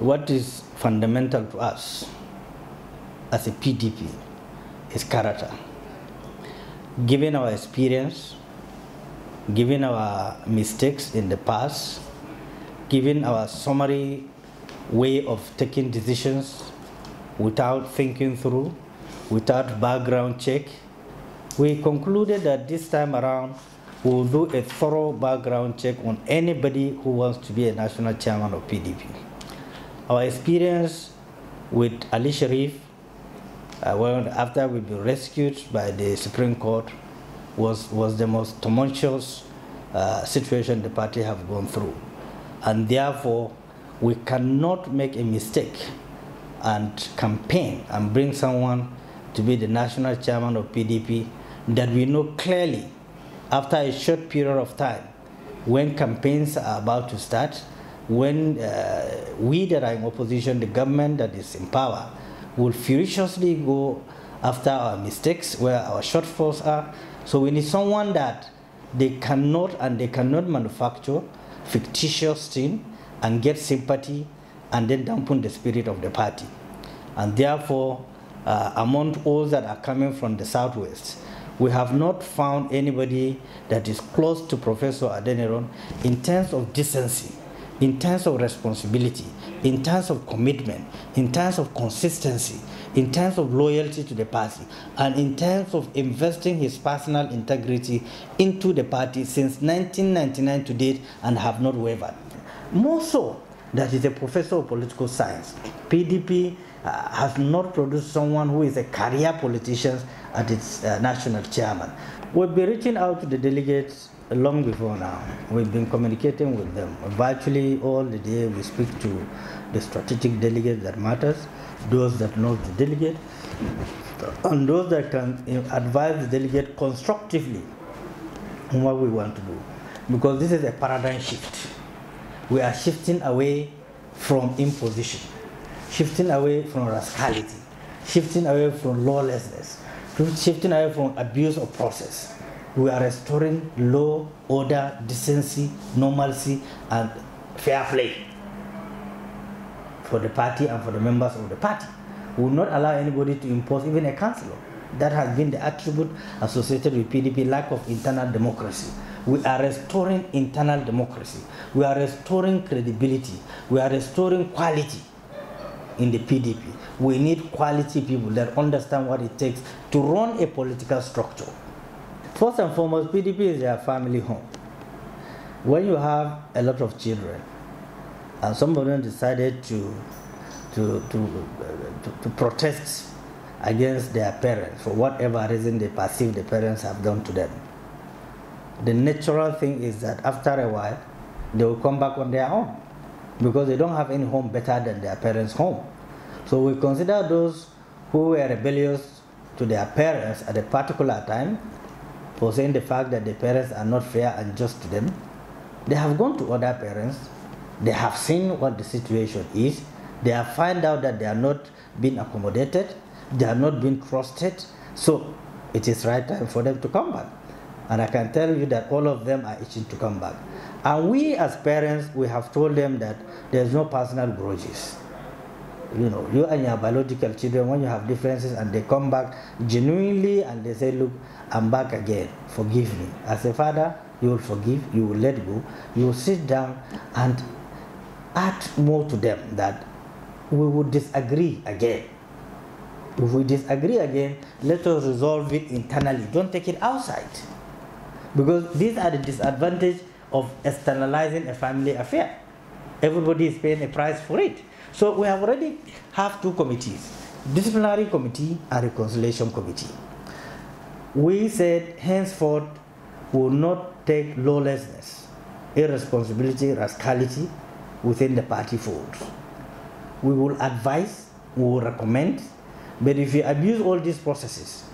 what is fundamental to us as a PDP is character. Given our experience, given our mistakes in the past, given our summary way of taking decisions without thinking through, without background check, we concluded that this time around we will do a thorough background check on anybody who wants to be a national chairman of PDP. Our experience with Ali Sharif, after we've been rescued by the Supreme Court, was the most tumultuous situation the party have gone through. And therefore, we cannot make a mistake and campaign and bring someone to be the national chairman of PDP that we know clearly after a short period of time, when campaigns are about to start, when we that are in opposition, the government that is in power, will furiously go after our mistakes, where our shortfalls are. So we need someone that they cannot manufacture fictitious thing and get sympathy and then dampen the spirit of the party. And therefore, among all that are coming from the Southwest, we have not found anybody that is close to Professor Adeniran in terms of decency, in terms of responsibility, in terms of commitment, in terms of consistency, in terms of loyalty to the party, and in terms of investing his personal integrity into the party since 1999 to date and have not wavered. More so, that is a professor of political science. PDP has not produced someone who is a career politician at its national chairman. We've been reaching out to the delegates long before now. We've been communicating with them. Virtually all the day we speak to the strategic delegates that matters, those that know the delegate, and those that can advise the delegate constructively on what we want to do. Because this is a paradigm shift. We are shifting away from imposition, shifting away from rascality, shifting away from lawlessness, shifting away from abuse of process. We are restoring law, order, decency, normalcy, and fair play for the party and for the members of the party. We will not allow anybody to impose even a councillor. That has been the attribute associated with PDP, lack of internal democracy. We are restoring internal democracy. We are restoring credibility. We are restoring quality in the PDP. We need quality people that understand what it takes to run a political structure. First and foremost, PDP is their family home. When you have a lot of children, and some of them decided to protest against their parents for whatever reason they perceive the parents have done to them, the natural thing is that after a while, they will come back on their own because they don't have any home better than their parents' home. So we consider those who were rebellious to their parents at a particular time, for saying the fact that the parents are not fair and just to them. They have gone to other parents, they have seen what the situation is, they have found out that they are not being accommodated, they are not being trusted, so it is right time for them to come back. And I can tell you that all of them are itching to come back. And we as parents, we have told them that there's no personal grudges. You know, you and your biological children, when you have differences and they come back genuinely and they say, look, I'm back again, forgive me. As a father, you will forgive, you will let go, you will sit down and add more to them that we would disagree again. If we disagree again, let us resolve it internally. Don't take it outside. Because these are the disadvantages of externalizing a family affair. Everybody is paying a price for it. So we have already have two committees, disciplinary committee and reconciliation committee. We said henceforth we will not take lawlessness, irresponsibility, rascality within the party fold. We will advise, we will recommend, but if you abuse all these processes,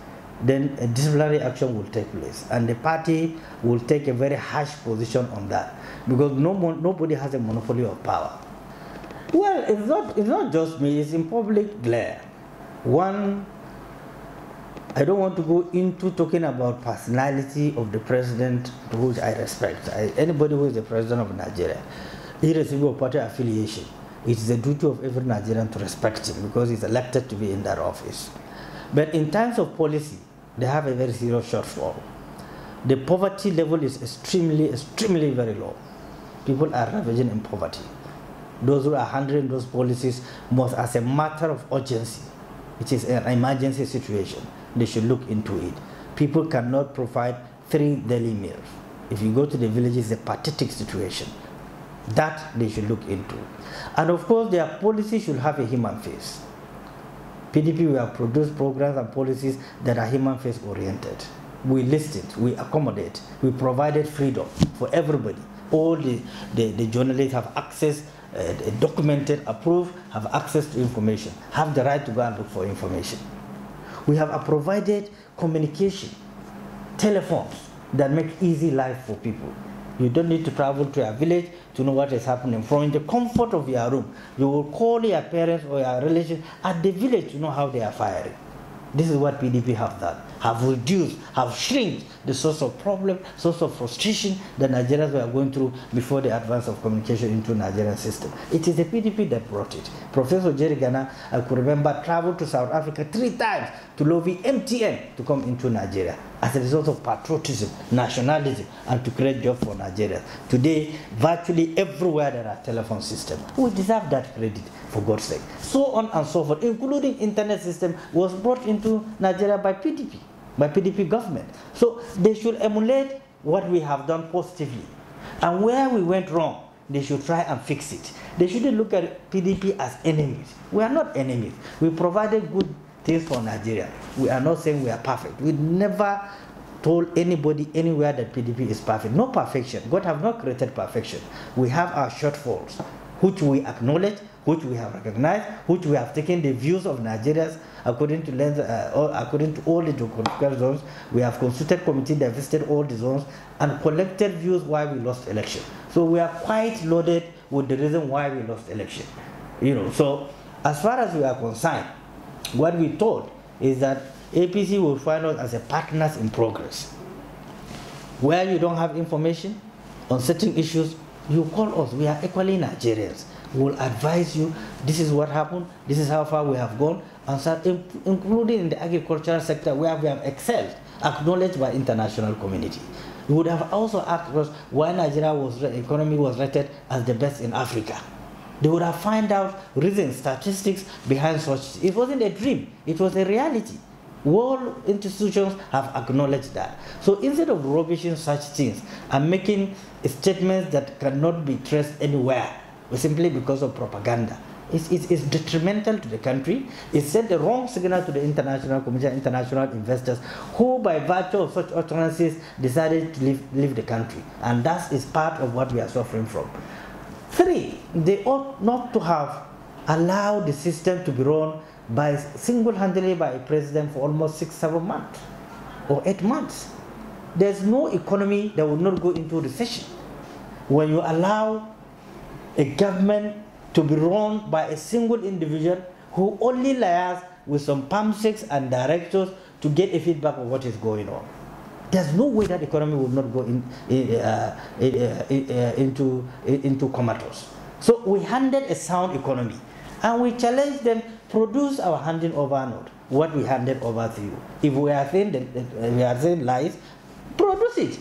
then a disciplinary action will take place, and the party will take a very harsh position on that, because nobody has a monopoly of power. Well, it's not just me, it's in public glare. One, I don't want to go into talking about personality of the president, which I respect. Anybody who is the president of Nigeria, irrespective of party affiliation, It's the duty of every Nigerian to respect him because he's elected to be in that office. But in terms of policy, they have a very serious shortfall. The poverty level is extremely very low. People are ravaging in poverty. Those who are handling those policies must, as a matter of urgency, it is an emergency situation, they should look into it. People cannot provide 3 daily meals. If you go to the villages, it's a pathetic situation. That they should look into. And of course, their policy should have a human face. PDP, we have produced programs and policies that are human face oriented. We listened, we accommodate, we provided freedom for everybody. All the journalists have access, documented, approved, have access to information, have the right to go and look for information. We have provided communication, telephones that make easy life for people. You don't need to travel to a village to know what is happening. From the comfort of your room, you will call your parents or your relations at the village to know how they are firing. This is what PDP have done, have reduced, have shrunk the source of problem, source of frustration that Nigerians were going through before the advance of communication into the Nigerian system. It is the PDP that brought it. Professor Jerry Gana, I could remember, traveled to South Africa 3 times to lobby MTN to come into Nigeria as a result of patriotism, nationalism, and to create jobs for Nigerians. Today, virtually everywhere there are telephone systems. We deserve that credit, for God's sake. So on and so forth, including internet system, was brought into Nigeria by PDP government. So they should emulate what we have done positively. And where we went wrong, they should try and fix it. They shouldn't look at PDP as enemies. We are not enemies. We provided good things for Nigeria. We are not saying we are perfect. We never told anybody anywhere that PDP is perfect. No perfection. God have not created perfection. We have our shortfalls, which we acknowledge, which we have recognized, which we have taken the views of Nigerians according to all the geographical zones. We have consulted committee that visited all the zones and collected views why we lost election. So we are quite loaded with the reason why we lost election. So as far as we are concerned, what we thought is that APC will find us as a partners in progress. Where you don't have information on certain issues, you call us. We are equally Nigerians. We will advise you, this is what happened, this is how far we have gone, and start including in the agricultural sector where we have excelled, acknowledged by international community. We would have also asked us why Nigeria's economy was rated as the best in Africa. They would have found out reasons, statistics behind such. It wasn't a dream, it was a reality. World institutions have acknowledged that. So instead of rubbishing such things and making statements that cannot be traced anywhere, simply because of propaganda, it's detrimental to the country. It sent the wrong signal to the international community, international investors, who by virtue of such utterances decided to leave the country. And that is part of what we are suffering from. 3, they ought not to have allowed the system to be run by single-handedly by a president for almost 6-7 months or 8 months. There's no economy that will not go into recession when you allow a government to be run by a single individual who only liaises with some PAMSECs and directors to get a feedback of what is going on. There's no way that economy will not go into comatose. So we handed a sound economy, and we challenged them, produce our handing over note, what we handed over to you. If we are saying that we are saying lies, produce it.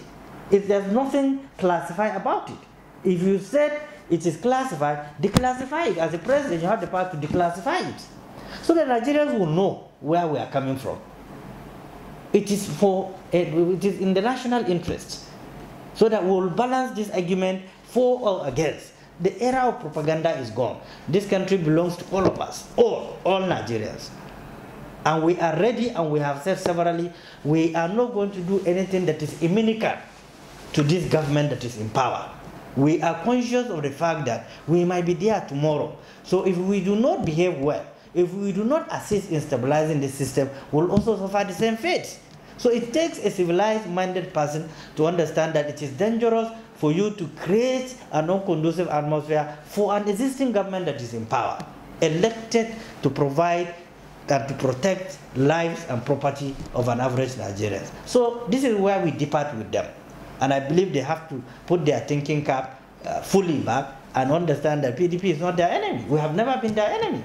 If there's nothing classified about it. If you said it is classified, declassify it. As a president, you have the power to declassify it, so that Nigerians will know where we are coming from. It is in the national interest, so that we will balance this argument for or against. The era of propaganda is gone. This country belongs to all of us, all Nigerians. And we are ready, and we have said severally, we are not going to do anything that is inimical to this government that is in power. We are conscious of the fact that we might be there tomorrow. So if we do not behave well, if we do not assist in stabilizing the system, we'll also suffer the same fate. So it takes a civilized-minded person to understand that it is dangerous for you to create an unconducive atmosphere for an existing government that is in power, elected to provide and to protect lives and property of an average Nigerian. So this is where we depart with them. And I believe they have to put their thinking cap fully back and understand that PDP is not their enemy. We have never been their enemy.